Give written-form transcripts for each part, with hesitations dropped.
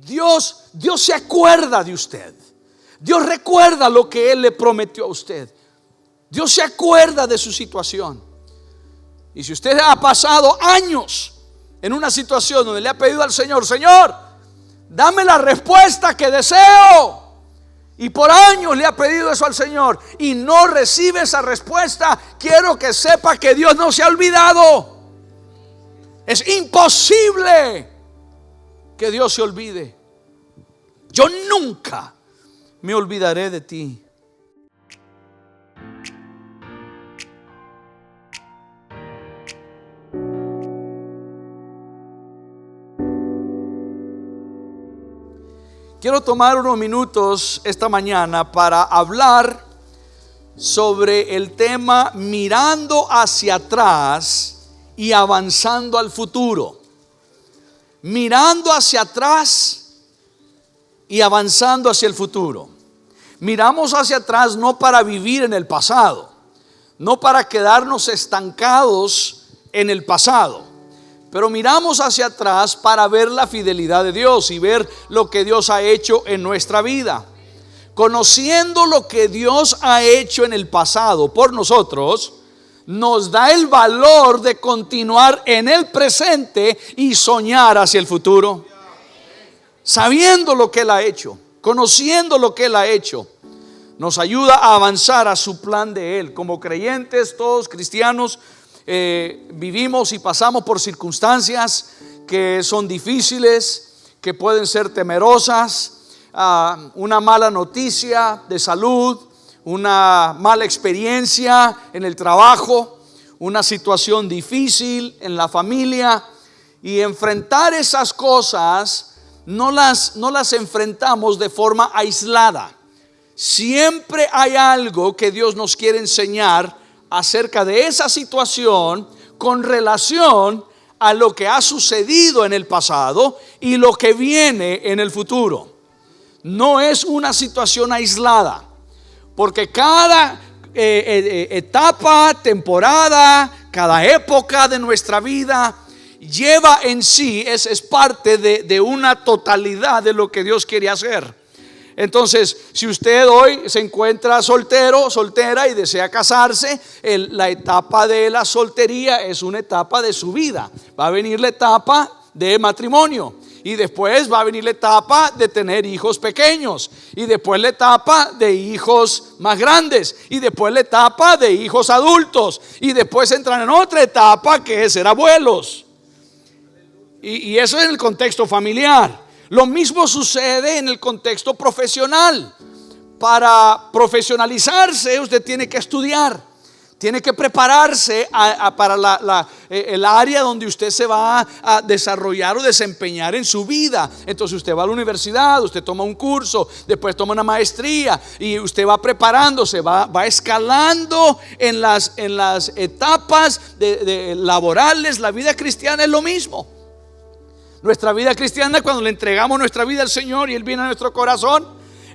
Dios se acuerda de usted. Dios recuerda lo que Él le prometió a usted. Dios se acuerda de su situación. Y si usted ha pasado años en una situación donde le ha pedido al Señor: Señor, dame la respuesta que deseo, y por años le ha pedido eso al Señor y no recibe esa respuesta, quiero que sepa que Dios no se ha olvidado. Es imposible que Dios se olvide. Yo nunca me olvidaré de ti. Quiero tomar unos minutos esta mañana para hablar sobre el tema mirando hacia atrás y avanzando al futuro. Mirando hacia atrás y avanzando hacia el futuro. Miramos hacia atrás no para vivir en el pasado, no para quedarnos estancados en el pasado, pero miramos hacia atrás para ver la fidelidad de Dios y ver lo que Dios ha hecho en nuestra vida. Conociendo lo que Dios ha hecho en el pasado por nosotros, nos da el valor de continuar en el presente y soñar hacia el futuro. Sabiendo lo que Él ha hecho, conociendo lo que Él ha hecho, nos ayuda a avanzar a su plan de Él. Como creyentes, todos cristianos, vivimos y pasamos por circunstancias que son difíciles, que pueden ser temerosas, una mala noticia de salud, una mala experiencia en el trabajo, una situación difícil en la familia, y enfrentar esas cosas no las enfrentamos de forma aislada. Siempre hay algo que Dios nos quiere enseñar acerca de esa situación con relación a lo que ha sucedido en el pasado y lo que viene en el futuro. No es una situación aislada, porque cada etapa, temporada, cada época de nuestra vida lleva en sí, es parte de una totalidad de lo que Dios quiere hacer. Entonces, si usted hoy se encuentra soltero, soltera y desea casarse, la etapa de la soltería es una etapa de su vida. Va a venir la etapa de matrimonio, y después va a venir la etapa de tener hijos pequeños, y después la etapa de hijos más grandes, y después la etapa de hijos adultos, y después entran en otra etapa que es ser abuelos. Y eso es en el contexto familiar. Lo mismo sucede en el contexto profesional. Para profesionalizarse usted tiene que estudiar, tiene que prepararse para el área donde usted se va a desarrollar o desempeñar en su vida. Entonces usted va a la universidad, usted toma un curso, después toma una maestría, y usted va preparándose, va escalando en las etapas de laborales. La vida cristiana es lo mismo. Nuestra vida cristiana, cuando le entregamos nuestra vida al Señor y Él viene a nuestro corazón,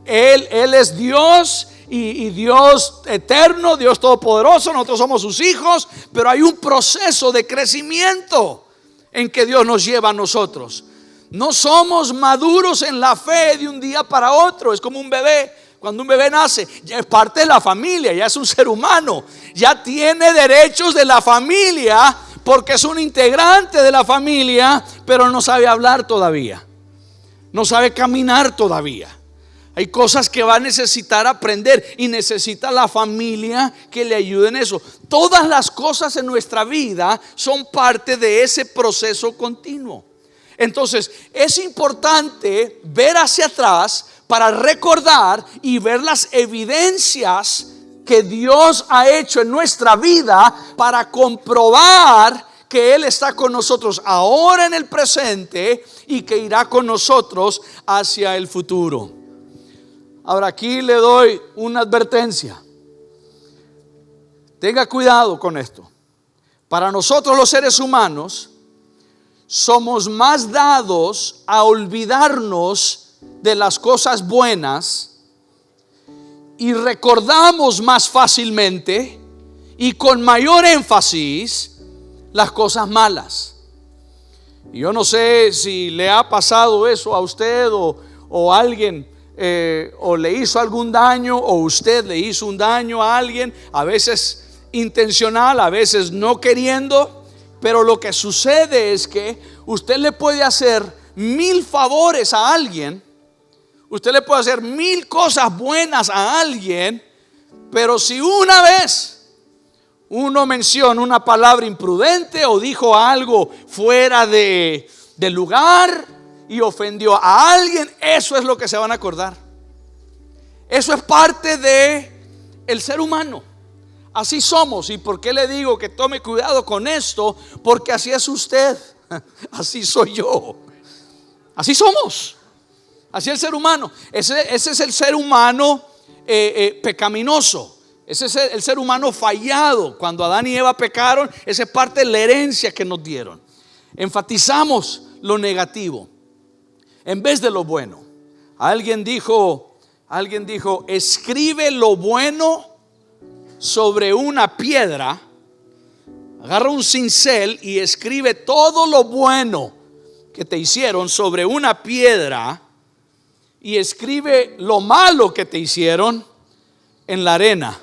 Él es Dios, y Dios eterno, Dios todopoderoso. Nosotros somos sus hijos, pero hay un proceso de crecimiento en que Dios nos lleva a nosotros. No somos maduros en la fe de un día para otro. Es como un bebé. Cuando un bebé nace, ya es parte de la familia, ya es un ser humano, ya tiene derechos de la familia, porque es un integrante de la familia, pero no sabe hablar todavía, no sabe caminar todavía. Hay cosas que va a necesitar aprender, y necesita la familia que le ayude en eso. Todas las cosas en nuestra vida son parte de ese proceso continuo. Entonces es importante ver hacia atrás para recordar y ver las evidencias que Dios ha hecho en nuestra vida, para comprobar que Él está con nosotros ahora en el presente y que irá con nosotros hacia el futuro. Ahora, aquí le doy una advertencia. Tenga cuidado con esto. Para nosotros los seres humanos somos más dados a olvidarnos de las cosas buenas, y recordamos más fácilmente y con mayor énfasis las cosas malas. Y yo no sé si le ha pasado eso a usted o a alguien, o le hizo algún daño, o usted le hizo un daño a alguien, a veces intencional, a veces no queriendo. Pero lo que sucede es que usted le puede hacer 1000 favores a alguien, usted le puede hacer 1000 cosas buenas a alguien, pero si una vez uno menciona una palabra imprudente o dijo algo fuera de lugar y ofendió a alguien, eso es lo que se van a acordar. Eso es parte de el ser humano. Así somos. ¿Y por qué le digo que tome cuidado con esto? Porque así es usted, así soy yo, así somos. Así es el ser humano. Ese es el ser humano pecaminoso. Ese es el ser humano fallado. Cuando Adán y Eva pecaron, esa es parte de la herencia que nos dieron. Enfatizamos lo negativo en vez de lo bueno. Alguien dijo, escribe lo bueno sobre una piedra. Agarra un cincel y escribe todo lo bueno que te hicieron sobre una piedra, y escribe lo malo que te hicieron en la arena,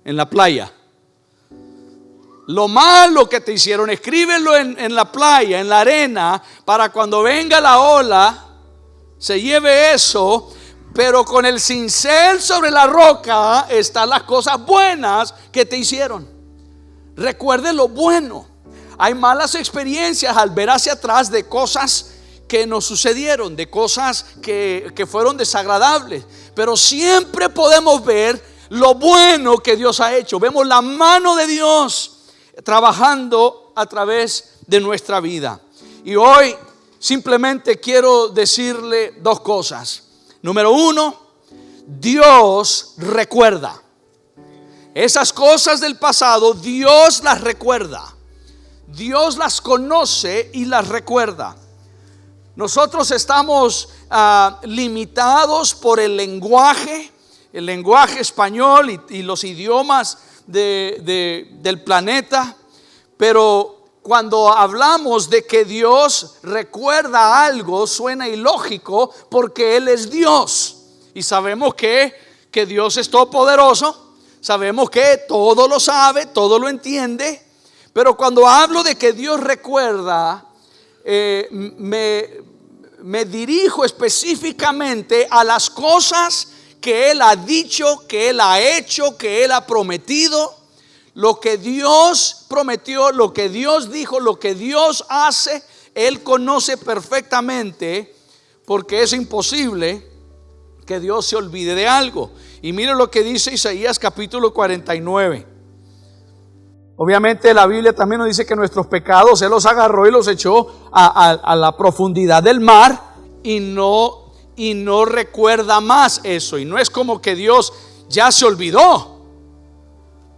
en la playa. Lo malo que te hicieron, escríbelo en la playa, en la arena, para cuando venga la ola se lleve eso. Pero con el cincel sobre la roca están las cosas buenas que te hicieron. Recuerde lo bueno. Hay malas experiencias al ver hacia atrás de cosas que nos sucedieron, de cosas que fueron desagradables, pero siempre podemos ver lo bueno que Dios ha hecho. Vemos la mano de Dios trabajando a través de nuestra vida. Y hoy simplemente quiero decirle dos cosas. Número uno, Dios recuerda. Esas cosas del pasado, Dios las recuerda. Dios las conoce y las recuerda. Nosotros estamos limitados por el lenguaje español y los idiomas del planeta. Pero cuando hablamos de que Dios recuerda algo, suena ilógico porque Él es Dios. Y sabemos que Dios es todopoderoso. Sabemos que todo lo sabe, todo lo entiende. Pero cuando hablo de que Dios recuerda, me dirijo específicamente a las cosas que Él ha dicho, que Él ha hecho, que Él ha prometido. Lo que Dios prometió, lo que Dios dijo, lo que Dios hace, Él conoce perfectamente, porque es imposible que Dios se olvide de algo. Y mire lo que dice Isaías capítulo 49. Obviamente la Biblia también nos dice que nuestros pecados Él los agarró y los echó a la profundidad del mar, y no recuerda más eso. Y no es como que Dios ya se olvidó,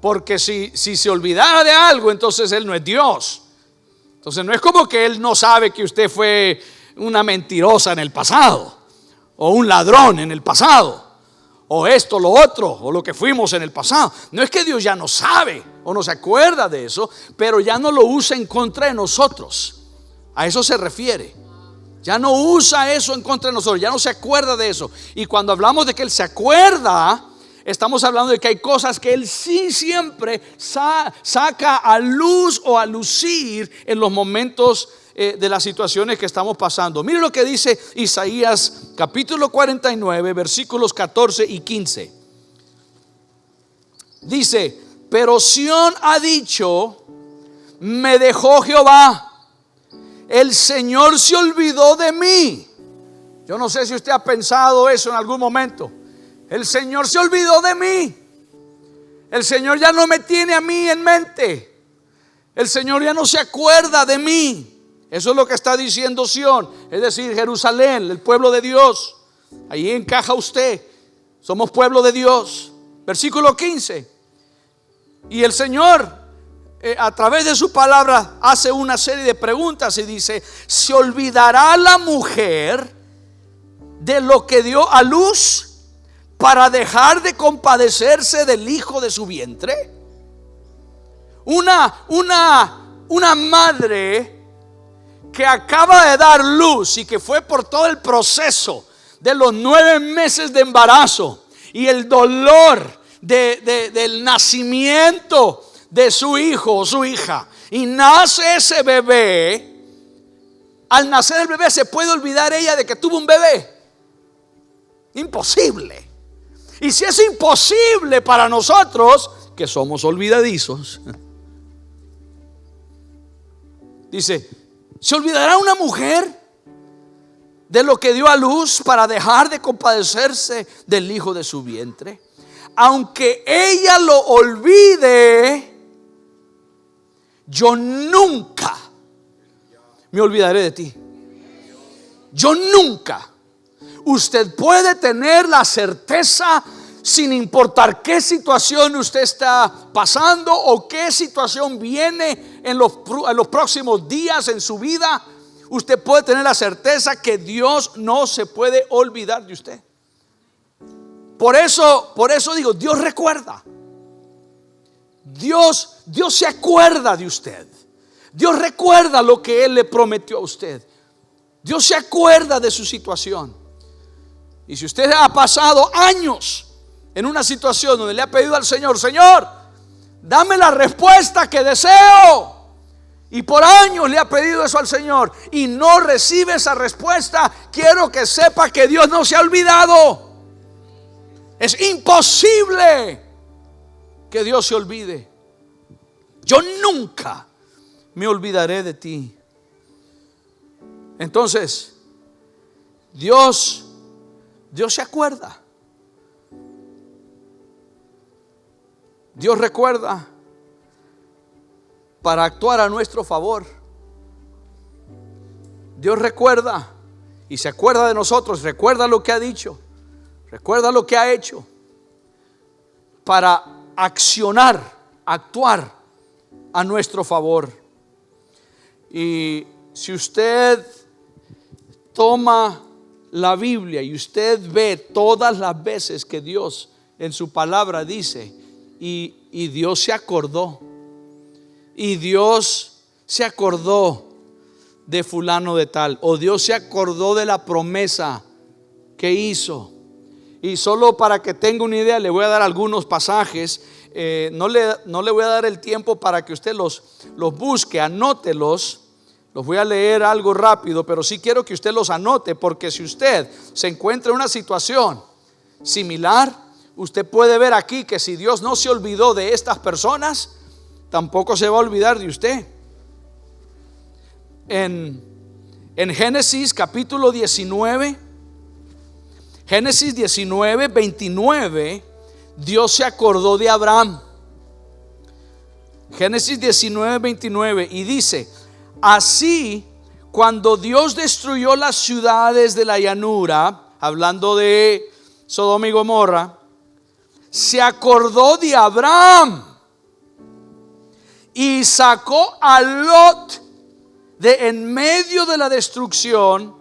porque si se olvidara de algo, entonces Él no es Dios. Entonces no es como que Él no sabe que usted fue una mentirosa en el pasado, o un ladrón en el pasado, o esto, lo otro, o lo que fuimos en el pasado. No es que Dios ya no sabe o no se acuerda de eso, pero ya no lo usa en contra de nosotros. A eso se refiere. Ya no usa eso en contra de nosotros, ya no se acuerda de eso. Y cuando hablamos de que Él se acuerda, estamos hablando de que hay cosas que Él sí siempre saca a luz o a lucir en los momentos de las situaciones que estamos pasando. Mire lo que dice Isaías capítulo 49 versículos 14 y 15. Dice: pero Sión ha dicho, me dejó Jehová, el Señor se olvidó de mí. Yo no sé si usted ha pensado eso en algún momento. El Señor se olvidó de mí. El Señor ya no me tiene a mí en mente. El Señor ya no se acuerda de mí. Eso es lo que está diciendo Sión, es decir, Jerusalén, el pueblo de Dios. Ahí encaja usted. Somos pueblo de Dios. Versículo 15. Y el Señor, a través de su palabra, hace una serie de preguntas y dice: ¿se olvidará la mujer de lo que dio a luz para dejar de compadecerse del hijo de su vientre? Una madre que acaba de dar luz y que fue por todo el proceso de los 9 meses de embarazo y el dolor del nacimiento de su hijo o su hija, y nace ese bebé, al nacer el bebé se puede olvidar ella de que tuvo un bebé. Imposible. Y si es imposible para nosotros, que somos olvidadizos, dice, ¿se olvidará una mujer de lo que dio a luz para dejar de compadecerse del hijo de su vientre? Aunque ella lo olvide, yo nunca me olvidaré de ti. Yo nunca. Usted puede tener la certeza, sin importar qué situación usted está pasando o qué situación viene en los próximos días en su vida, usted puede tener la certeza que Dios no se puede olvidar de usted. Por eso digo, Dios recuerda. Dios se acuerda de usted. Dios recuerda lo que Él le prometió a usted. Dios se acuerda de su situación. Y si usted ha pasado años en una situación donde le ha pedido al Señor, Señor, dame la respuesta que deseo, y por años le ha pedido eso al Señor y no recibe esa respuesta, quiero que sepa que Dios no se ha olvidado. Es imposible que Dios se olvide. Yo nunca me olvidaré de ti. Entonces, Dios se acuerda. Dios recuerda para actuar a nuestro favor. Dios recuerda y se acuerda de nosotros. Recuerda lo que ha dicho, recuerda lo que ha hecho para actuar a nuestro favor. Y si usted toma la Biblia y usted ve todas las veces que Dios en su palabra dice, y Dios se acordó, y Dios se acordó de fulano de tal, o Dios se acordó de la promesa que hizo. Y solo para que tenga una idea, le voy a dar algunos pasajes. No le voy a dar el tiempo para que usted los busque, anótelos. Los voy a leer algo rápido, pero sí quiero que usted los anote, porque si usted se encuentra en una situación similar, usted puede ver aquí que si Dios no se olvidó de estas personas, tampoco se va a olvidar de usted. En Génesis capítulo 19, Génesis 19, 29, Dios se acordó de Abraham. Génesis 19, 29, y dice: así, cuando Dios destruyó las ciudades de la llanura, hablando de Sodoma y Gomorra, se acordó de Abraham y sacó a Lot de en medio de la destrucción,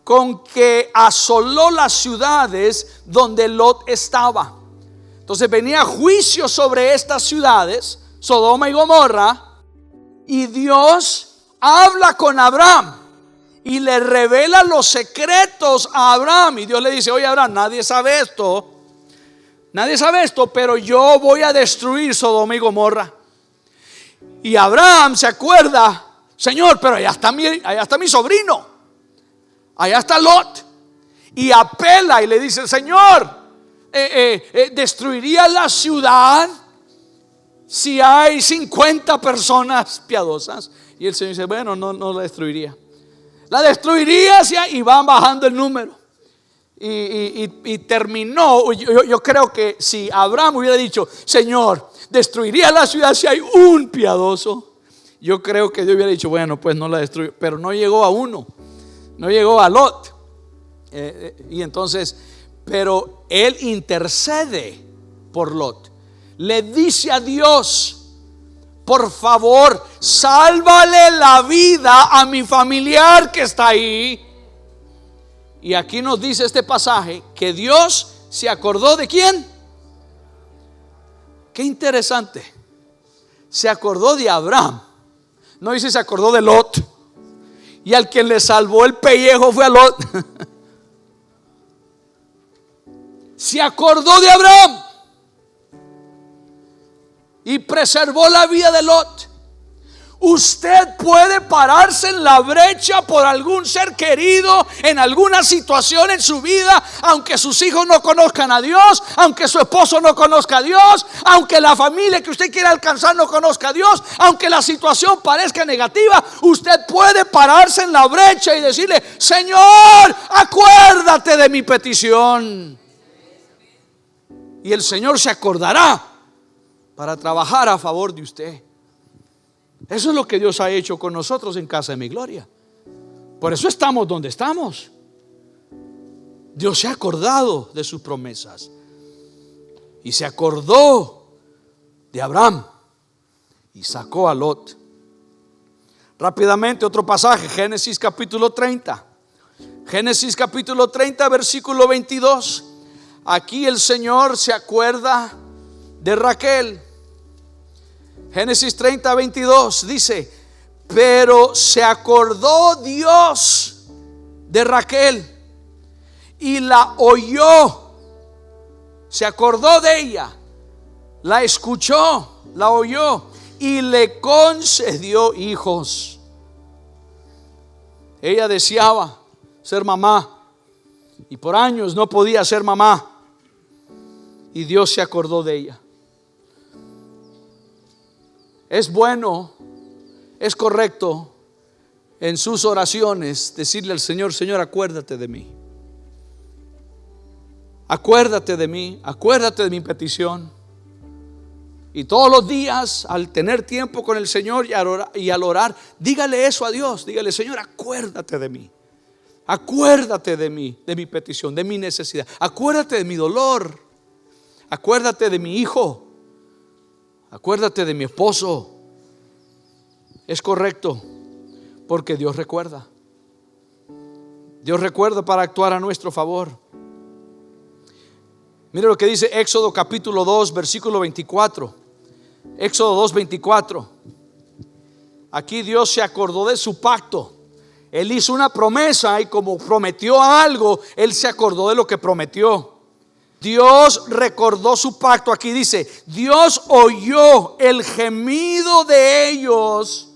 con que asoló las ciudades donde Lot estaba. Entonces venía juicio sobre estas ciudades, Sodoma y Gomorra, y Dios habla con Abraham y le revela los secretos a Abraham. Y Dios le dice: oye, Abraham, nadie sabe esto, pero yo voy a destruir Sodoma y Gomorra. Y Abraham se acuerda: Señor, pero allá está mi sobrino, allá está Lot. Y apela y le dice: Señor, ¿destruiría la ciudad si hay 50 personas piadosas? Y el Señor dice: bueno, no la destruiría. La destruiría y van bajando el número. Y terminó. Yo creo que si Abraham hubiera dicho: Señor, ¿destruiría la ciudad si hay un piadoso? Yo creo que Dios hubiera dicho: bueno, pues no la destruyo. Pero no llegó a uno, no llegó a Lot. Y entonces, pero él intercede por Lot. Le dice a Dios: por favor, sálvale la vida a mi familiar que está ahí. Y aquí nos dice este pasaje que Dios se acordó de ¿quién? Qué interesante. Se acordó de Abraham. No dice se acordó de Lot. Y al quien le salvó el pellejo fue a Lot. Se acordó de Abraham y preservó la vida de Lot. Usted puede pararse en la brecha por algún ser querido en alguna situación en su vida, aunque sus hijos no conozcan a Dios, aunque su esposo no conozca a Dios, aunque la familia que usted quiere alcanzar no conozca a Dios, aunque la situación parezca negativa. Usted puede pararse en la brecha y decirle: Señor, acuérdate de mi petición. Y el Señor se acordará para trabajar a favor de usted. Eso es lo que Dios ha hecho con nosotros en Casa de Mi Gloria. Por eso estamos donde estamos. Dios se ha acordado de sus promesas y se acordó de Abraham y sacó a Lot. Rápidamente otro pasaje, Génesis capítulo 30. Génesis capítulo 30, versículo 22. Aquí el Señor se acuerda de Raquel. Génesis 30, 22 dice: pero se acordó Dios de Raquel y la oyó. Se acordó de ella, la escuchó, la oyó y le concedió hijos. Ella deseaba ser mamá y por años no podía ser mamá, y Dios se acordó de ella. Es bueno, es correcto en sus oraciones decirle al Señor: Señor, acuérdate de mí. Acuérdate de mí, acuérdate de mi petición. Y todos los días, al tener tiempo con el Señor y al orar, dígale eso a Dios. Dígale: Señor, acuérdate de mí. Acuérdate de mí, de mi petición, de mi necesidad. Acuérdate de mi dolor. Acuérdate de mi hijo. Acuérdate de mi esposo. Es correcto, porque Dios recuerda. Dios recuerda para actuar a nuestro favor. Mire lo que dice Éxodo capítulo 2, versículo 24. Éxodo 2, 24. Aquí Dios se acordó de su pacto. Él hizo una promesa y como prometió algo, Él se acordó de lo que prometió. Dios recordó su pacto. Aquí dice: Dios oyó el gemido de ellos,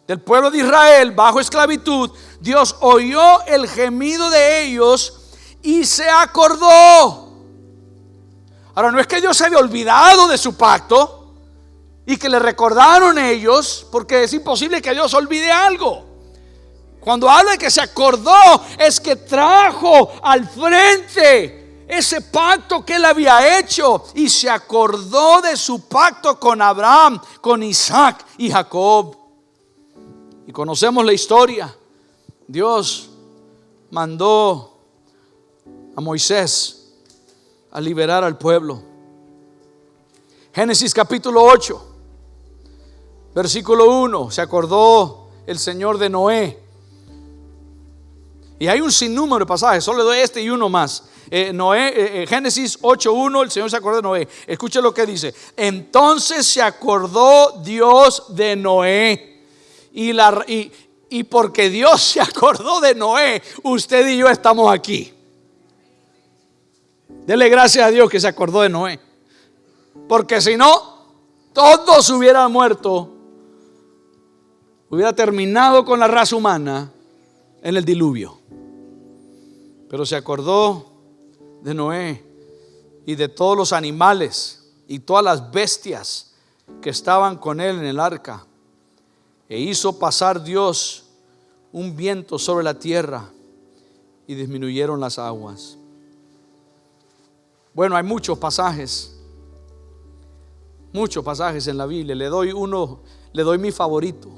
del pueblo de Israel bajo esclavitud. Dios oyó el gemido de ellos y se acordó. Ahora, no es que Dios se había olvidado de su pacto y que le recordaron ellos, porque es imposible que Dios olvide algo. Cuando habla de que se acordó, es que trajo al frente ese pacto que él había hecho y se acordó de su pacto con Abraham, con Isaac y Jacob. Y conocemos la historia. Dios mandó a Moisés a liberar al pueblo. Génesis capítulo 8, versículo 1. Se acordó el Señor de Noé. Y hay un sinnúmero de pasajes, solo le doy este y uno más. Génesis 8:1, el Señor se acordó de Noé. Escuche lo que dice: entonces se acordó Dios de Noé. Y porque Dios se acordó de Noé, usted y yo estamos aquí. Dele gracias a Dios que se acordó de Noé, porque si no, todos hubieran muerto. Hubiera terminado con la raza humana en el diluvio. Pero se acordó de Noé y de todos los animales y todas las bestias que estaban con él en el arca. E hizo pasar Dios un viento sobre la tierra y disminuyeron las aguas. Bueno, hay muchos pasajes en la Biblia. Le doy mi favorito.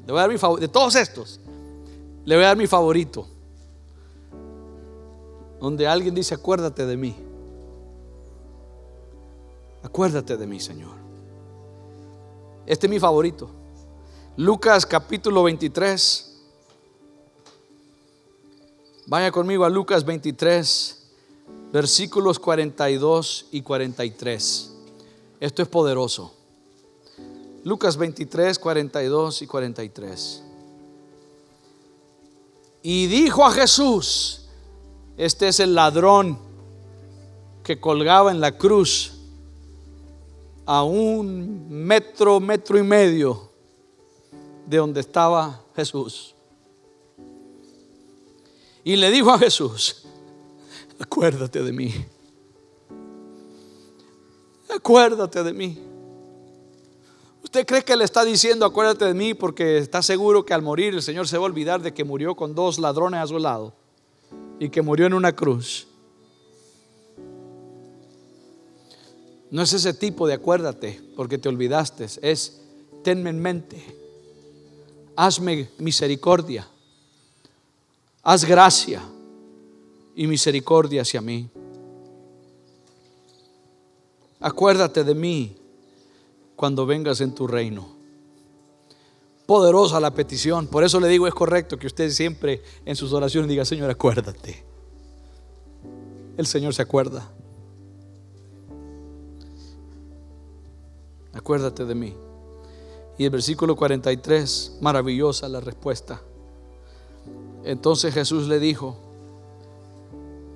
Le voy a dar mi favorito. De todos estos, le voy a dar mi favorito, donde alguien dice: acuérdate de mí. Acuérdate de mí, Señor. Este es mi favorito. Lucas capítulo 23. Vaya conmigo a Lucas 23, versículos 42 y 43. Esto es poderoso. Lucas 23, 42 y 43. Y dijo a Jesús: este es el ladrón que colgaba en la cruz a 1 metro, 1.5 metros de donde estaba Jesús. Y le dijo a Jesús: acuérdate de mí. Acuérdate de mí. ¿Usted cree que le está diciendo acuérdate de mí porque está seguro que al morir el Señor se va a olvidar de que murió con 2 ladrones a su lado y que murió en una cruz? No es ese tipo de acuérdate porque te olvidaste. Es tenme en mente, hazme misericordia, haz gracia y misericordia hacia mí. Acuérdate de mí cuando vengas en tu reino. Poderosa la petición. Por eso le digo, es correcto que usted siempre en sus oraciones diga: Señor, acuérdate. El Señor se acuerda. Acuérdate de mí. Y el versículo 43, maravillosa la respuesta. Entonces Jesús le dijo: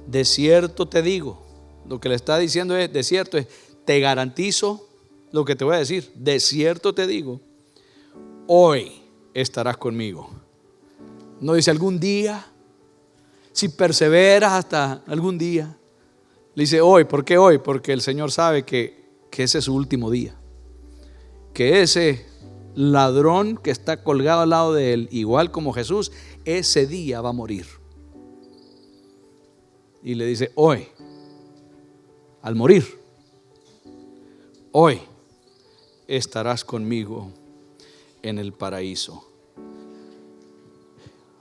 de cierto te digo. Lo que le está diciendo es, de cierto es, te garantizo lo que te voy a decir. De cierto te digo, hoy estarás conmigo. No dice algún día, si perseveras hasta algún día. Le dice hoy. ¿Por qué hoy? Porque el Señor sabe que ese es su último día. Que ese ladrón que está colgado al lado de él, igual como Jesús, ese día va a morir. Y le dice hoy, al morir, hoy estarás conmigo en el paraíso.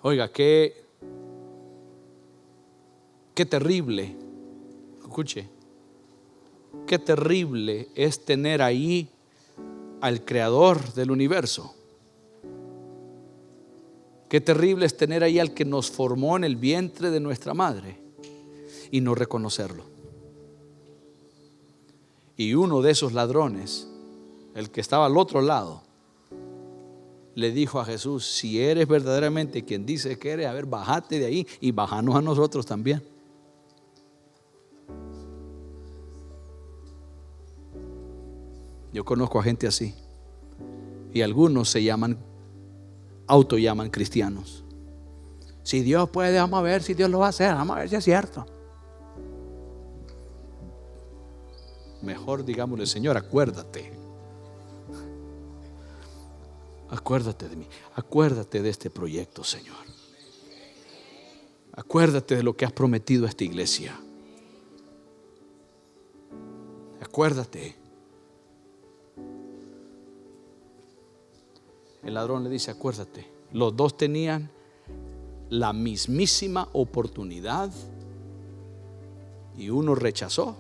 Oiga, qué terrible, escuche, qué terrible es tener ahí al creador del universo. Qué terrible es tener ahí al que nos formó en el vientre de nuestra madre y no reconocerlo. Y uno de esos ladrones, el que estaba al otro lado, le dijo a Jesús: si eres verdaderamente quien dices que eres, a ver, bájate de ahí y bájanos a nosotros también. Yo conozco a gente así, y algunos se autollaman cristianos. Si Dios puede, vamos a ver si Dios lo va a hacer, vamos a ver si es cierto. Mejor digámosle: Señor, acuérdate. Acuérdate de mí. Acuérdate de este proyecto, Señor. Acuérdate de lo que has prometido a esta iglesia. Acuérdate. El ladrón le dice: acuérdate. Los dos tenían la mismísima oportunidad y uno rechazó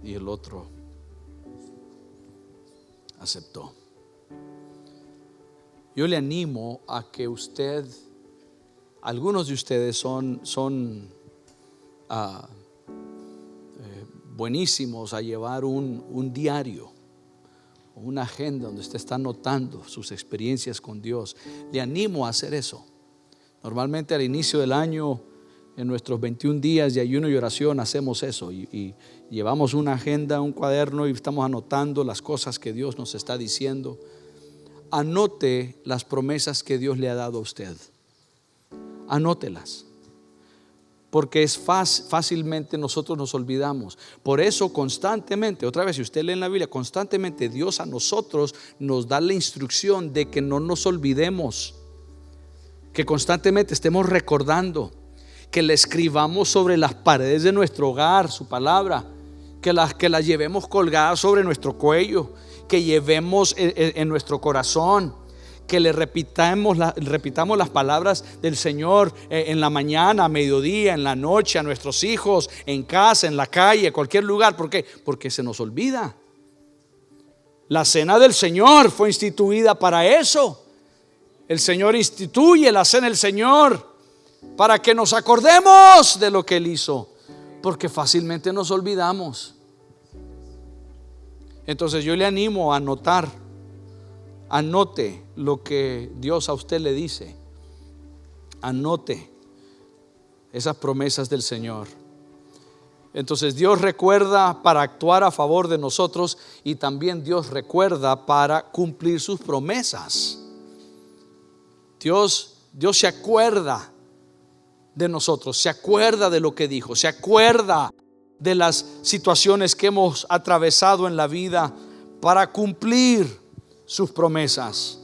y el otro aceptó. Yo le animo a que usted, algunos de ustedes son buenísimos a llevar un diario, una agenda donde usted está anotando sus experiencias con Dios. Le animo a hacer eso. Normalmente al inicio del año, en nuestros 21 días de ayuno y oración, hacemos eso y llevamos una agenda, un cuaderno, y estamos anotando las cosas que Dios nos está diciendo. Anote las promesas que Dios le ha dado a usted. Anótelas. Porque es fácilmente nosotros nos olvidamos. Por eso constantemente, otra vez, si usted lee en la Biblia, constantemente Dios a nosotros nos da la instrucción de que no nos olvidemos, que constantemente estemos recordando, que la escribamos sobre las paredes de nuestro hogar, su palabra, que la llevemos colgada sobre nuestro cuello, que llevemos en nuestro corazón, que le repitamos las palabras del Señor en la mañana, a mediodía, en la noche, a nuestros hijos, en casa, en la calle, cualquier lugar. ¿Por qué? Porque se nos olvida. La cena del Señor fue instituida para eso. El Señor instituye la cena del Señor para que nos acordemos de lo que Él hizo, porque fácilmente nos olvidamos. Entonces yo le animo a anotar. Anote lo que Dios a usted le dice. Anote esas promesas del Señor. Entonces Dios recuerda para actuar a favor de nosotros, y también Dios recuerda para cumplir sus promesas. Dios se acuerda de nosotros, se acuerda de lo que dijo, se acuerda de las situaciones que hemos atravesado en la vida para cumplir sus promesas.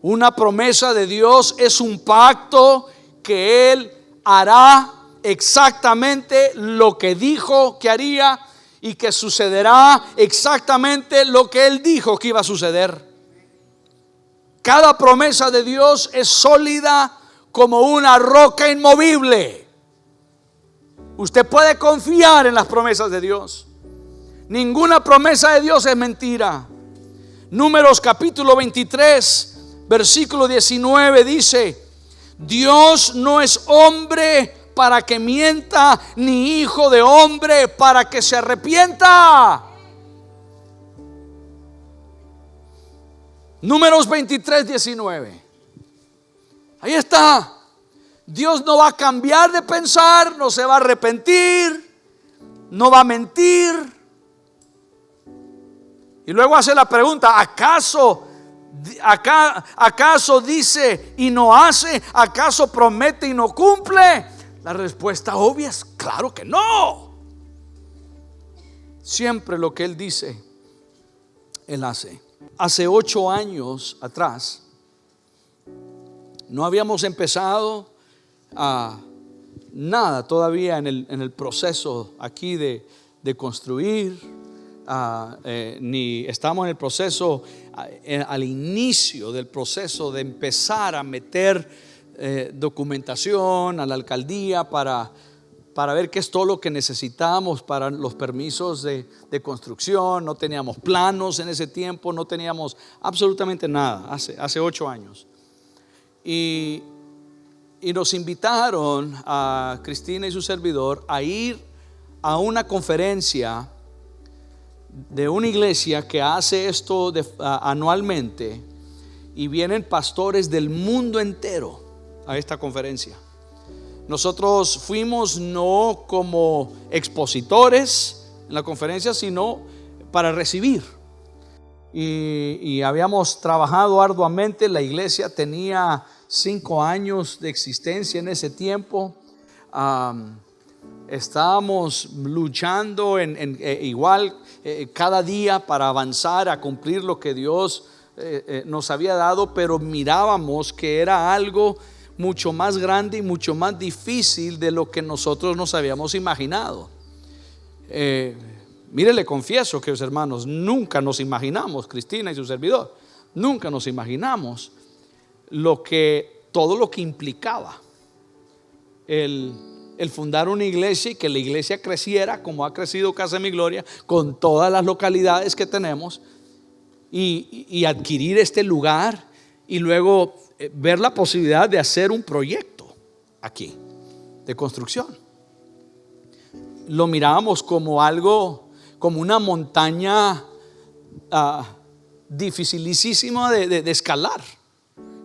Una promesa de Dios es un pacto que Él hará exactamente lo que dijo que haría, y que sucederá exactamente lo que Él dijo que iba a suceder. Cada promesa de Dios es sólida como una roca inmovible. Usted puede confiar en las promesas de Dios. Ninguna promesa de Dios es mentira. Números capítulo 23, versículo 19 dice: Dios no es hombre para que mienta, ni hijo de hombre para que se arrepienta. Números 23, 19. Ahí está. Dios no va a cambiar de pensar, no se va a arrepentir, no va a mentir. Y luego hace la pregunta: ¿acaso dice y no hace? ¿Acaso promete y no cumple? La respuesta obvia es claro que no. Siempre lo que Él dice, Él hace. Hace 8 años atrás no habíamos empezado a nada todavía en el proceso aquí de construir, ni estamos en el proceso al inicio del proceso de empezar a meter documentación a la alcaldía para ver qué es todo lo que necesitamos para los permisos de construcción. No teníamos planos en ese tiempo, no teníamos absolutamente nada, hace 8 años. Y nos invitaron a Cristina y su servidor a ir a una conferencia de una iglesia que hace esto anualmente, y vienen pastores del mundo entero a esta conferencia. Nosotros fuimos no como expositores en la conferencia, sino para recibir. Y habíamos trabajado arduamente. La iglesia tenía 5 años de existencia en ese tiempo. Estábamos luchando igual cada día para avanzar a cumplir lo que Dios nos había dado, pero mirábamos que era algo mucho más grande y mucho más difícil de lo que nosotros nos habíamos imaginado. Mire, le confieso que, hermanos, nunca nos imaginamos, Cristina y su servidor, nunca nos imaginamos todo lo que implicaba el fundar una iglesia, y que la iglesia creciera como ha crecido Casa de Mi Gloria, con todas las localidades que tenemos, y adquirir este lugar, y luego ver la posibilidad de hacer un proyecto aquí de construcción. Lo mirábamos como algo, como una montaña dificilísima de escalar,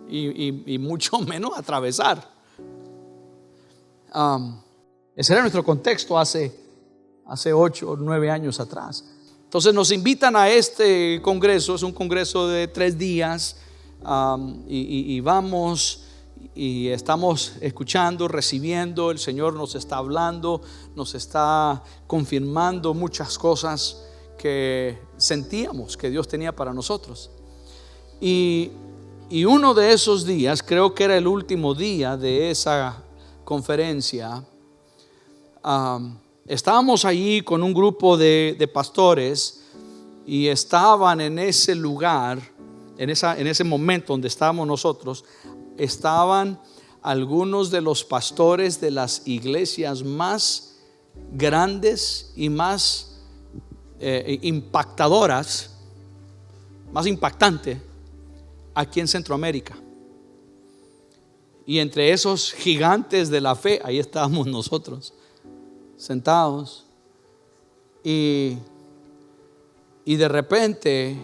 y mucho menos atravesar. Ese era nuestro contexto hace 8 o 9 años atrás. Entonces nos invitan a este congreso. Es un congreso de 3 días, y vamos y estamos escuchando, recibiendo. El Señor nos está hablando, nos está confirmando muchas cosas que sentíamos que Dios tenía para nosotros. Y uno de esos días, creo que era el último día de esa conferencia, estábamos allí con un grupo de pastores, y estaban en ese lugar, en ese momento donde estábamos nosotros, estaban algunos de los pastores de las iglesias más grandes y más impactadoras, más impactante aquí en Centroamérica. Y entre esos gigantes de la fe, ahí estábamos nosotros sentados, y de repente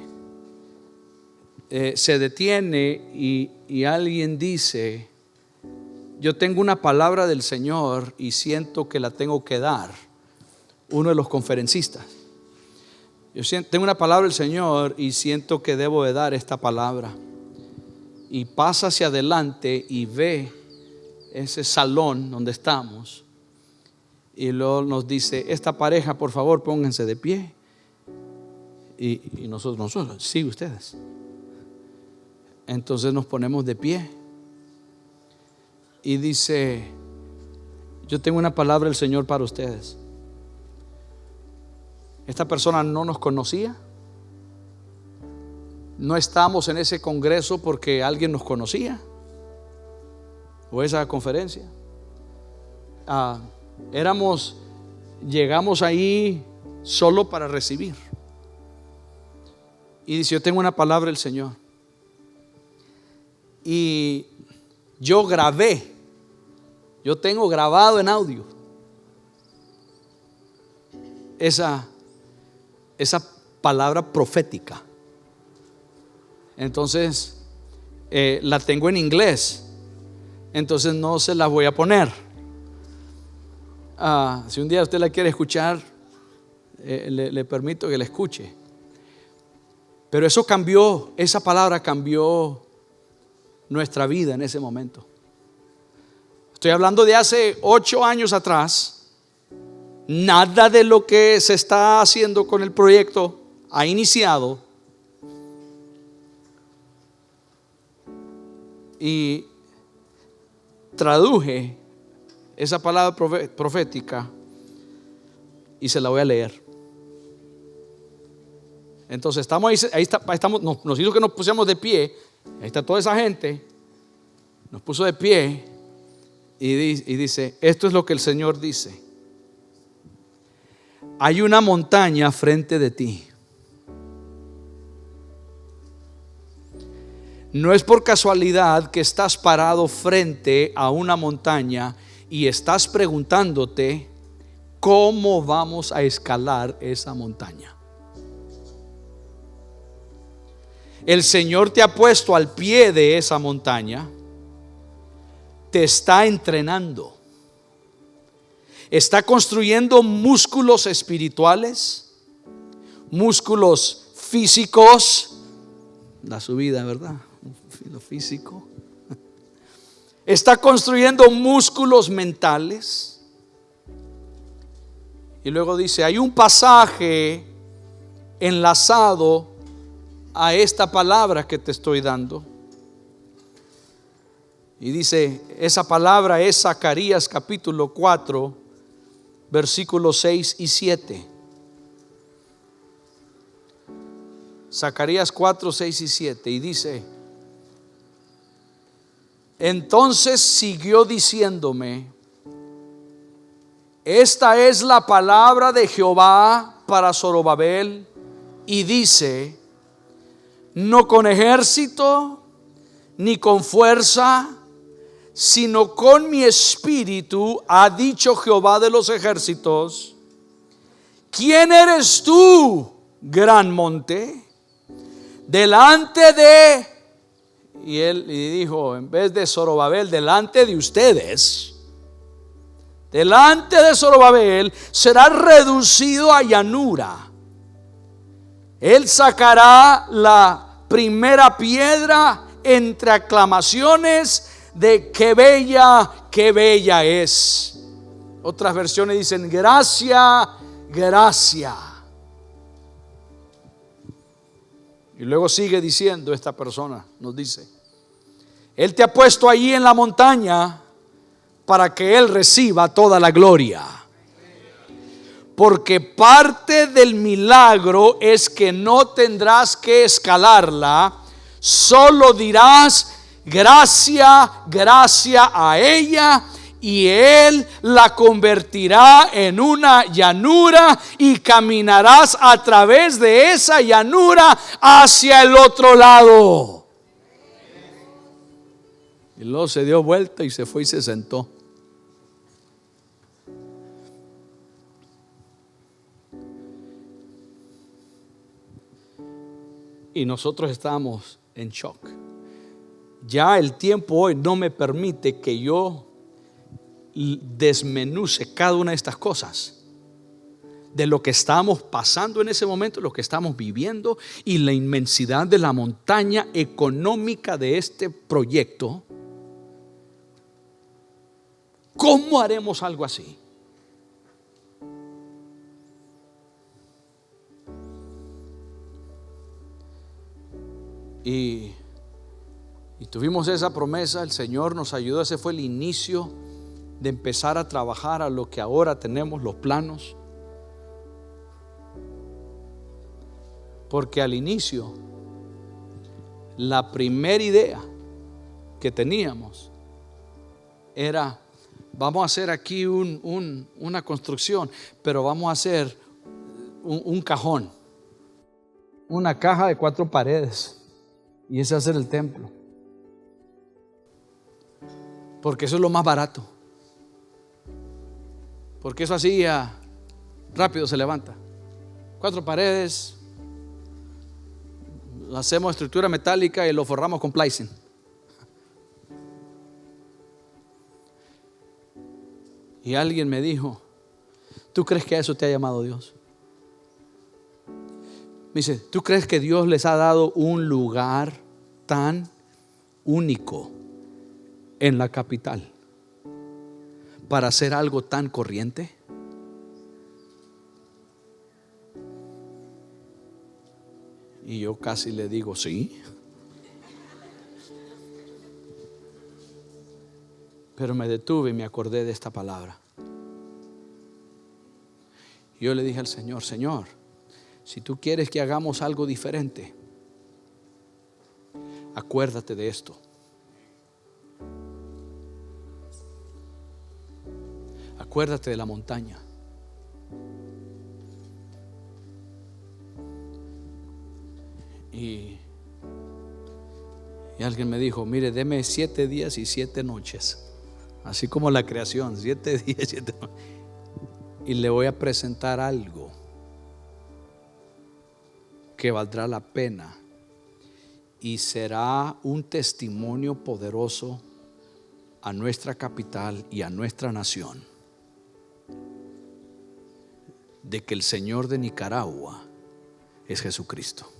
se detiene y alguien dice: yo tengo una palabra del Señor y siento que la tengo que dar. Uno de los conferencistas. Tengo una palabra del Señor y siento que debo de dar esta palabra. Y pasa hacia adelante y ve ese salón donde estamos. Y luego nos dice: esta pareja, por favor, pónganse de pie. Y nosotros, sí, ustedes. Entonces nos ponemos de pie. Y dice: yo tengo una palabra del Señor para ustedes. Esta persona no nos conocía. No estábamos en ese congreso porque alguien nos conocía, o esa conferencia. Llegamos ahí solo para recibir. Y dice: yo tengo una palabra del Señor. Y yo tengo grabado en audio esa palabra profética. Entonces la tengo en inglés, entonces no se la voy a poner. Si un día usted la quiere escuchar, le permito que la escuche. Pero eso cambió, esa palabra cambió nuestra vida en ese momento. Estoy hablando de hace 8 años atrás. Nada de lo que se está haciendo con el proyecto ha iniciado. Y traduje esa palabra profética y se la voy a leer. Entonces estamos ahí estamos, nos hizo que nos pusiéramos de pie. Ahí está toda esa gente. Nos puso de pie y dice: esto es lo que el Señor dice. Hay una montaña frente de ti. No es por casualidad que estás parado frente a una montaña y estás preguntándote cómo vamos a escalar esa montaña. El Señor te ha puesto al pie de esa montaña, te está entrenando, está construyendo músculos espirituales, músculos físicos, la subida, ¿verdad? Lo físico. Está construyendo músculos mentales. Y luego dice: hay un pasaje enlazado a esta palabra que te estoy dando. Y dice, esa palabra es Zacarías capítulo 4, versículos 6 y 7. Zacarías 4, 6 y 7. Y dice: entonces siguió diciéndome: esta es la palabra de Jehová para Zorobabel. Y dice: no con ejército ni con fuerza, sino con mi espíritu, ha dicho Jehová de los ejércitos. ¿Quién eres tú, gran monte? Delante de, y él dijo, en vez de Zorobabel, delante de ustedes, delante de Zorobabel será reducido a llanura. Él sacará la primera piedra entre aclamaciones de qué bella es. Otras versiones dicen: gracia, gracia. Y luego sigue diciendo esta persona, nos dice: Él te ha puesto allí en la montaña para que Él reciba toda la gloria. Porque parte del milagro es que no tendrás que escalarla, solo dirás: gracia, gracia a ella, y Él la convertirá en una llanura y caminarás a través de esa llanura hacia el otro lado. Y luego se dio vuelta y se fue y se sentó. Y nosotros estábamos en shock. Ya el tiempo hoy no me permite que yo desmenuce cada una de estas cosas, de lo que estamos pasando en ese momento, lo que estamos viviendo y la inmensidad de la montaña económica de este proyecto. ¿Cómo haremos algo así? Y tuvimos esa promesa, el Señor nos ayudó, ese fue el inicio de empezar a trabajar a lo que ahora tenemos, los planos. Porque al inicio, la primera idea que teníamos era: vamos a hacer aquí una construcción, pero vamos a hacer un cajón, una caja de 4 paredes, y ese va a ser el templo, porque eso es lo más barato, porque eso así ya rápido se levanta. 4 paredes, hacemos estructura metálica y lo forramos con plycin. Y alguien me dijo: ¿tú crees que a eso te ha llamado Dios? Me dice: ¿tú crees que Dios les ha dado un lugar tan único en la capital para hacer algo tan corriente? Y yo casi le digo: sí. Pero me detuve y me acordé de esta palabra. Yo le dije al Señor: Señor, si tú quieres que hagamos algo diferente, acuérdate de esto. Acuérdate de la montaña. Y alguien me dijo: mire, deme 7 días y 7 noches, así como la creación, 7 días y 7 noches, y le voy a presentar algo que valdrá la pena y será un testimonio poderoso a nuestra capital y a nuestra nación de que el Señor de Nicaragua es Jesucristo.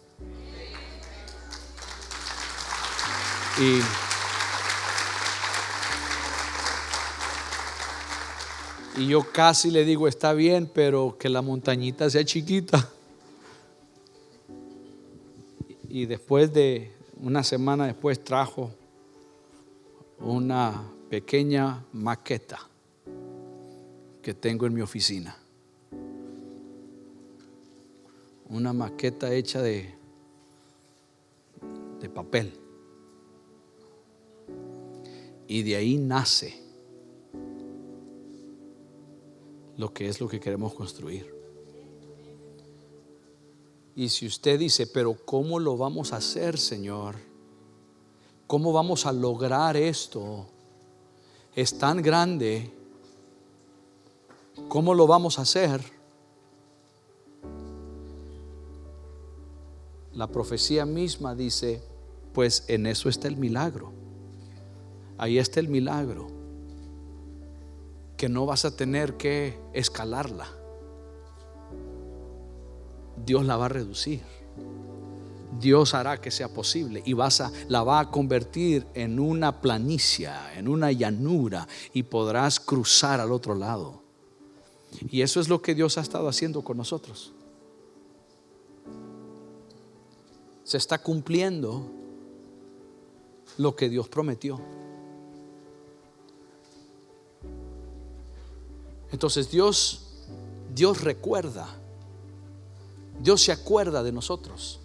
Y yo casi le digo: está bien, pero que la montañita sea chiquita. Y después de una semana después trajo una pequeña maqueta que tengo en mi oficina. Una maqueta hecha de papel. Y de ahí nace lo que es lo que queremos construir. Y si usted dice: pero ¿cómo lo vamos a hacer, Señor? ¿Cómo vamos a lograr esto? Es tan grande. ¿Cómo lo vamos a hacer? La profecía misma dice: pues en eso está el milagro. Ahí está el milagro, que no vas a tener que escalarla. Dios la va a reducir. Dios hará que sea posible y la va a convertir en una planicie, en una llanura, y podrás cruzar al otro lado. Y eso es lo que Dios ha estado haciendo con nosotros. Se está cumpliendo lo que Dios prometió. Entonces Dios recuerda. Dios se acuerda de nosotros.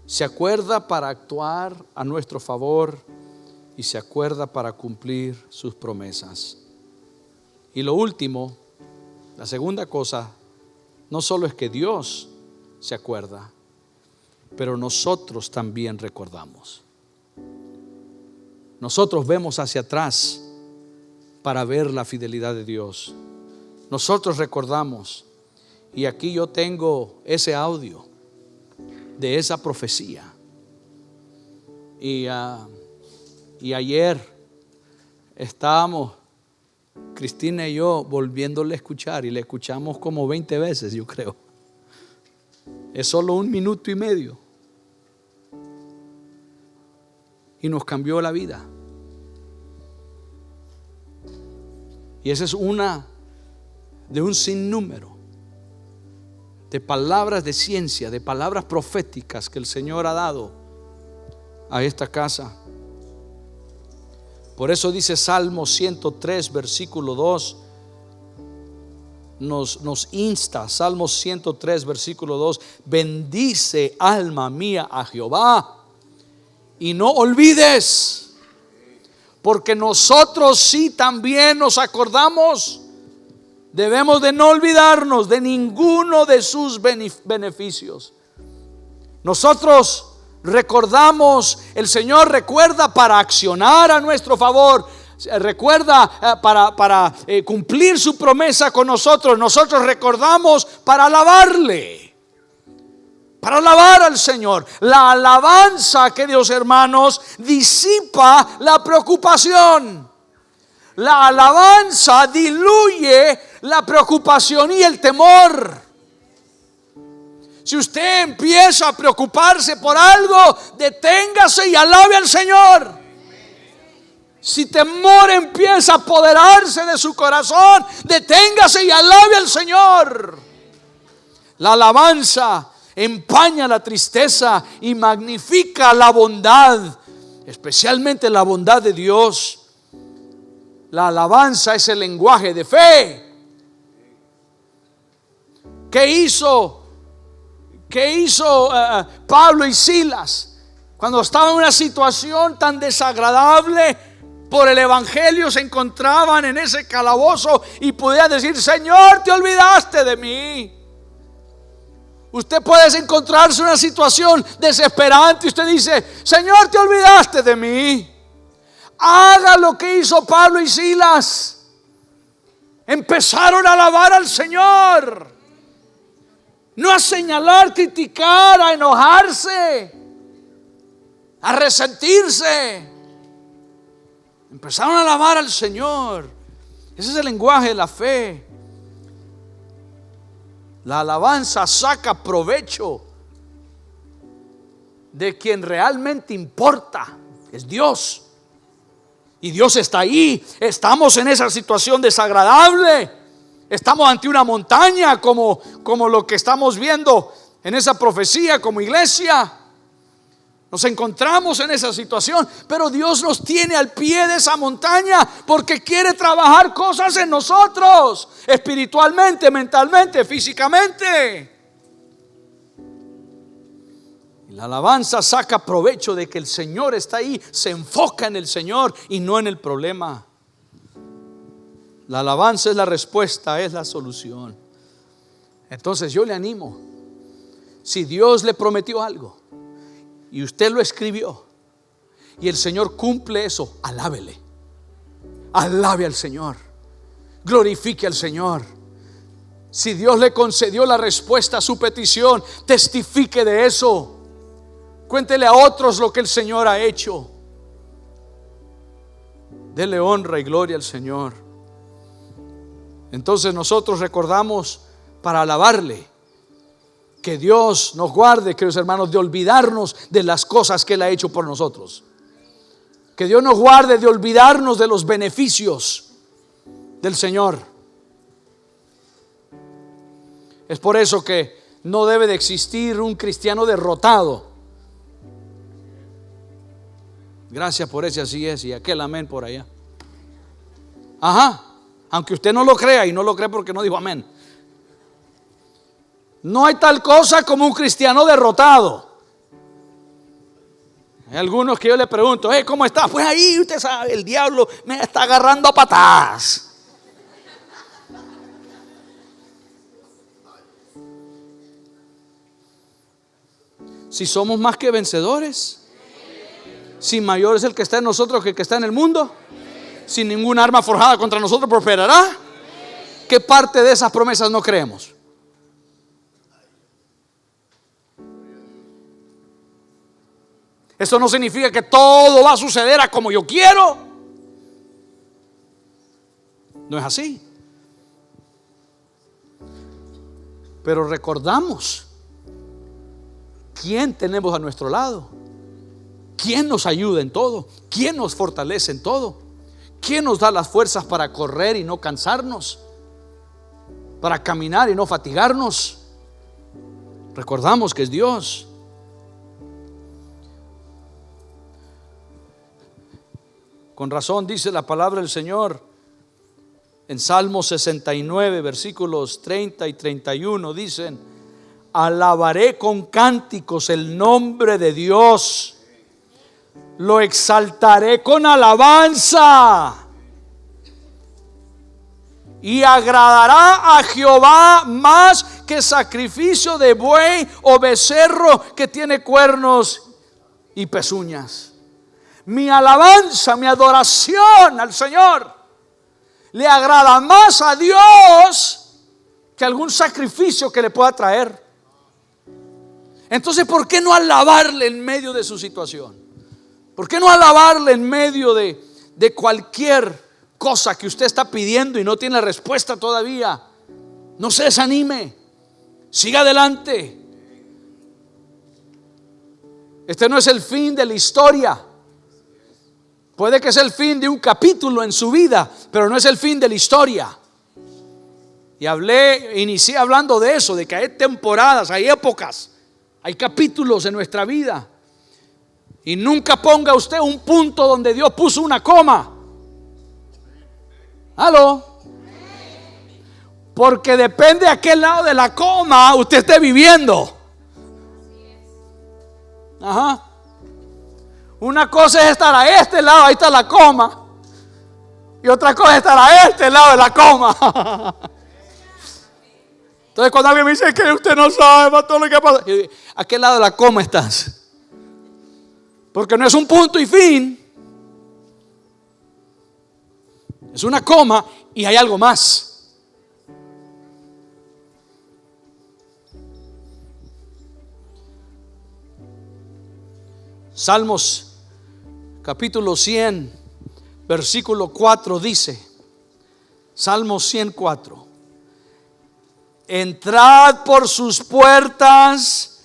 Se acuerda para actuar a nuestro favor y se acuerda para cumplir sus promesas. Y lo último, la segunda cosa, no solo es que Dios se acuerda, pero nosotros también recordamos. Nosotros vemos hacia atrás para ver la fidelidad de Dios. Nosotros recordamos. Y aquí yo tengo ese audio de esa profecía. Y ayer estábamos Cristina y yo volviéndole a escuchar, y le escuchamos como 20 veces, yo creo. Es solo 1 minuto y medio. Y nos cambió la vida. Y esa es una de un sinnúmero de palabras de ciencia, de palabras proféticas que el Señor ha dado a esta casa. Por eso dice Salmo 103 versículo 2, nos insta, Salmo 103 versículo 2: bendice alma mía a Jehová y no olvides, porque nosotros sí también nos acordamos. Debemos de no olvidarnos de ninguno de sus beneficios. Nosotros recordamos, el Señor recuerda para accionar a nuestro favor, recuerda para cumplir su promesa con nosotros. Nosotros recordamos para alabarle, para alabar al Señor. La alabanza, queridos hermanos, disipa la preocupación. La alabanza diluye la preocupación y el temor. Si usted empieza a preocuparse por algo, deténgase y alabe al Señor. Si temor empieza a apoderarse de su corazón, deténgase y alabe al Señor. La alabanza empaña la tristeza y magnifica la bondad, especialmente la bondad de Dios. La alabanza es el lenguaje de fe. ¿Qué hizo Pablo y Silas cuando estaban en una situación tan desagradable? Por el evangelio se encontraban en ese calabozo y podían decir: Señor, te olvidaste de mí. Usted puede encontrarse en una situación desesperante y usted dice: Señor, te olvidaste de mí. Haga lo que hizo Pablo y Silas. Empezaron a alabar al Señor. No a señalar, criticar, a enojarse, a resentirse. Empezaron a alabar al Señor. Ese es el lenguaje de la fe. La alabanza saca provecho de quien realmente importa, es Dios. Y Dios está ahí. Estamos en esa situación desagradable. Estamos ante una montaña como lo que estamos viendo en esa profecía como iglesia. Nos encontramos en esa situación, pero Dios nos tiene al pie de esa montaña porque quiere trabajar cosas en nosotros, espiritualmente, mentalmente, físicamente. Y la alabanza saca provecho de que el Señor está ahí, se enfoca en el Señor y no en el problema. La alabanza es la respuesta, es la solución. Entonces yo le animo, si Dios le prometió algo y usted lo escribió y el Señor cumple eso, alábele. Alabe al Señor, glorifique al Señor. Si Dios le concedió la respuesta a su petición, testifique de eso. Cuéntele a otros lo que el Señor ha hecho. Dele honra y gloria al Señor. Entonces nosotros recordamos para alabarle. Que Dios nos guarde, queridos hermanos, de olvidarnos de las cosas que Él ha hecho por nosotros. Que Dios nos guarde de olvidarnos de los beneficios del Señor. Es por eso que no debe de existir un cristiano derrotado. Gracias por ese así es y aquel amén por allá. Ajá. Aunque usted no lo crea, y no lo cree porque no dijo amén. No hay tal cosa como un cristiano derrotado. Hay algunos que yo le pregunto: ¿cómo está? Pues ahí usted sabe, el diablo me está agarrando a patadas. Si somos más que vencedores, si mayor es el que está en nosotros que el que está en el mundo, si ninguna arma forjada contra nosotros prosperará, ¿qué parte de esas promesas no creemos? Eso no significa que todo va a suceder a como yo quiero. No es así. Pero recordamos quién tenemos a nuestro lado, quién nos ayuda en todo, quién nos fortalece en todo, quién nos da las fuerzas para correr y no cansarnos, para caminar y no fatigarnos. Recordamos que es Dios. Con razón dice la palabra del Señor en Salmo 69, versículos 30 y 31, dicen: alabaré con cánticos el nombre de Dios, lo exaltaré con alabanza, y agradará a Jehová más que sacrificio de buey o becerro que tiene cuernos y pezuñas. Mi alabanza, mi adoración al Señor le agrada más a Dios que algún sacrificio que le pueda traer. Entonces, ¿por qué no alabarle en medio de su situación? ¿Por qué no alabarle en medio de cualquier cosa que usted está pidiendo y no tiene respuesta todavía? No se desanime, siga adelante. Este no es el fin de la historia. Puede que sea el fin de un capítulo en su vida, pero no es el fin de la historia. Y inicié hablando de eso, de que hay temporadas, hay épocas, hay capítulos en nuestra vida. Y nunca ponga usted un punto donde Dios puso una coma. ¿Aló? Porque depende a qué lado de la coma usted esté viviendo. Ajá. Una cosa es estar a este lado, ahí está la coma. Y otra cosa es estar a este lado de la coma. Entonces cuando alguien me dice que usted no sabe para todo lo que pasa, ¿a qué lado de la coma estás? Porque no es un punto y fin. Es una coma y hay algo más. Salmos capítulo 100, versículo 4 dice, Salmos 104: entrad por sus puertas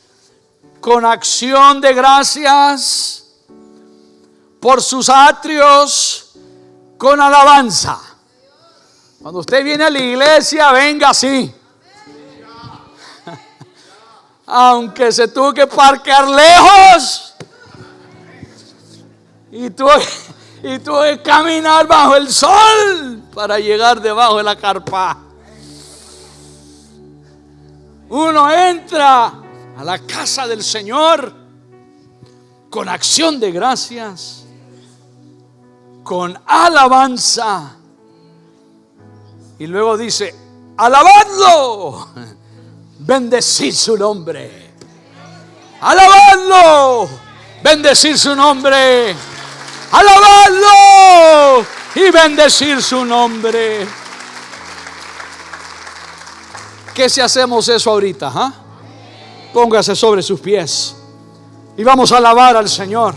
con acción de gracias, por sus atrios con alabanza. Cuando usted viene a la iglesia, venga así. Aunque se tuvo que parquear lejos y tuvo que caminar bajo el sol para llegar debajo de la carpa. Uno entra a la casa del Señor con acción de gracias, con alabanza, y luego dice: alabadlo, bendecid su nombre. Alabadlo, bendecid su nombre. Alabadlo y bendecir su nombre. ¿Qué si hacemos eso ahorita? Póngase sobre sus pies y vamos a alabar al Señor.